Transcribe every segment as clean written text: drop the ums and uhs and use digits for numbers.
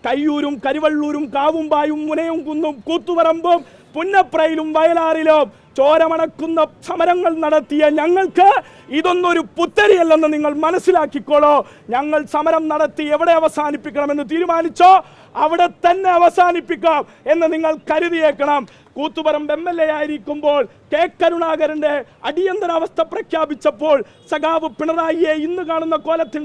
കയ്യൂരും കരിവള്ളൂരും കാവുംപായും മുനയും കുന്നും കൂത്തുപറമ്പും പുന്നപ്രയിലും വയലാറിലും ചോരമണക്കുന്ന സമരങ്ങൾ നടത്തിയ ഞങ്ങൾക്ക് ഇതൊന്നൊരു പുത്തരിയല്ലെന്ന് നിങ്ങൾ മനസ്സിലാക്കിക്കോളോ. ഞങ്ങൾ സമരം നടത്തി എവിടെ അവസാനിപ്പിക്കണമെന്ന് തീരുമാനിച്ചോ അവിടെ തന്നെ അവസാനിപ്പിക്കാം എന്ന് നിങ്ങൾ കരുതിയേക്കണം. കൂത്തുപറമ്പ് MLA ആയിരിക്കുമ്പോൾ കെ കരുണാകരന്റെ അടിയന്തരാവസ്ഥ പ്രഖ്യാപിച്ചപ്പോൾ സഖാവ് പിണറായിയെ ഇന്ന് കാണുന്ന കോലത്തിൽ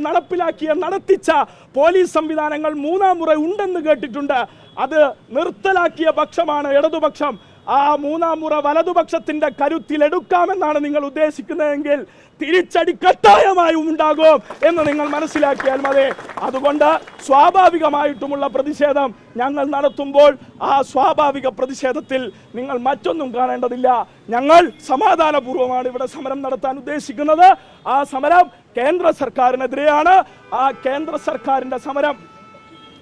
നടത്തിച്ച പോലീസ് സംവിധാനങ്ങൾ 3-ാം മുറ ഉണ്ടെന്ന് കേട്ടിട്ടുണ്ട്. അത് നിർത്തലാക്കിയ പക്ഷമാണ് ഇടതുപക്ഷം. ആ 3-ാം മുറ വലതുപക്ഷത്തിന്റെ കരുത്തിലെടുക്കാമെന്നാണ് നിങ്ങൾ ഉദ്ദേശിക്കുന്നതെങ്കിൽ തിരിച്ചടി കട്ടായമായും ഉണ്ടാകും എന്ന് നിങ്ങൾ മനസ്സിലാക്കിയാൽ മതി. അതുകൊണ്ട് സ്വാഭാവികമായിട്ടുമുള്ള പ്രതിഷേധം ഞങ്ങൾ നടത്തുമ്പോൾ ആ സ്വാഭാവിക പ്രതിഷേധത്തിൽ നിങ്ങൾ മറ്റൊന്നും കാണേണ്ടതില്ല. ഞങ്ങൾ സമാധാനപൂർവ്വമാണ് ഇവിടെ സമരം നടത്താൻ ഉദ്ദേശിക്കുന്നത്. ആ സമരം കേന്ദ്ര സർക്കാരിനെതിരെയാണ്. ആ കേന്ദ്ര സർക്കാരിന്റെ സമരം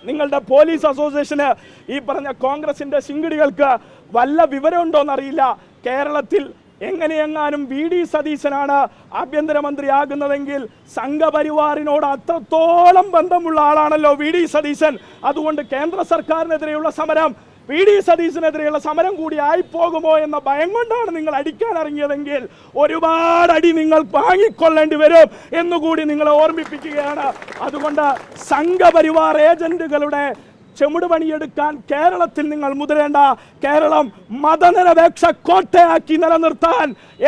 നിങ്ങളുടെ പോലീസ് അസോസിയേഷന് ഈ പറഞ്ഞ കോൺഗ്രസിന്റെ ശിങ്കിടികൾക്ക് വല്ല വിവരമുണ്ടോന്നറിയില്ല. കേരളത്തിൽ എങ്ങനെയെങ്ങാനും VD സതീശനാണ് ആഭ്യന്തരമന്ത്രിയാകുന്നതെങ്കിൽ സംഘപരിവാറിനോട് അത്രത്തോളം ബന്ധമുള്ള ആളാണല്ലോ VD സതീശൻ. അതുകൊണ്ട് കേന്ദ്ര സർക്കാരിനെതിരെയുള്ള സമരം VD സതീശനെതിരെയുള്ള സമരം കൂടി ആയിപ്പോകുമോ എന്ന ഭയം കൊണ്ടാണ് നിങ്ങൾ അടിക്കാൻ ഇറങ്ങിയതെങ്കിൽ ഒരുപാട് അടി നിങ്ങൾ വാങ്ങിക്കൊള്ളേണ്ടി വരും എന്നുകൂടി നിങ്ങളെ ഓർമ്മിപ്പിക്കുകയാണ്. അതുകൊണ്ട് സംഘപരിവാർ ഏജന്റുകളുടെ ചെമുട് പണിയെടുക്കാൻ കേരളത്തിൽ നിങ്ങൾ മുതിരേണ്ട. കേരളം മതനിരപേക്ഷ കോട്ടയാക്കി നിലനിർത്താൻ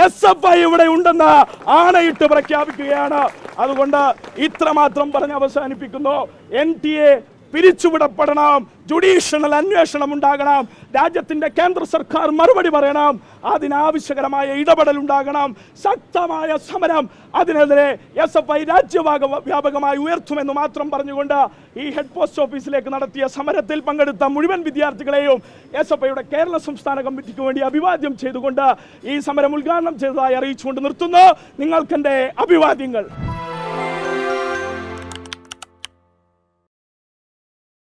SFI ഇവിടെ ഉണ്ടെന്ന് ആണയിട്ട് പ്രഖ്യാപിക്കുകയാണ്. അതുകൊണ്ട് ഇത്രമാത്രം പറഞ്ഞ് അവസാനിപ്പിക്കുന്നു. NTA പിരിച്ചുവിടപ്പെടണം. ജുഡീഷ്യൽ അന്വേഷണം ഉണ്ടാകണം. രാജ്യത്തിന്റെ കേന്ദ്ര സർക്കാർ മറുപടി പറയണം. അതിനാവശ്യകരമായ ഇടപെടൽ ഉണ്ടാകണം. ശക്തമായ സമരം അതിനെതിരെ SFI രാജ്യവ്യാപകമായി ഉയർത്തുമെന്ന് മാത്രം പറഞ്ഞുകൊണ്ട് ഈ ഹെഡ് പോസ്റ്റ് ഓഫീസിലേക്ക് നടത്തിയ സമരത്തിൽ പങ്കെടുത്ത മുഴുവൻ വിദ്യാർത്ഥികളെയും SFIയുടെ കേരള സംസ്ഥാന കമ്മിറ്റിക്ക് വേണ്ടി അഭിവാദ്യം ചെയ്തുകൊണ്ട് ഈ സമരം ഉദ്ഘാടനം ചെയ്തതായി അറിയിച്ചുകൊണ്ട് നിർത്തുന്നു. നിങ്ങൾക്കെന്റെ അഭിവാദ്യങ്ങൾ.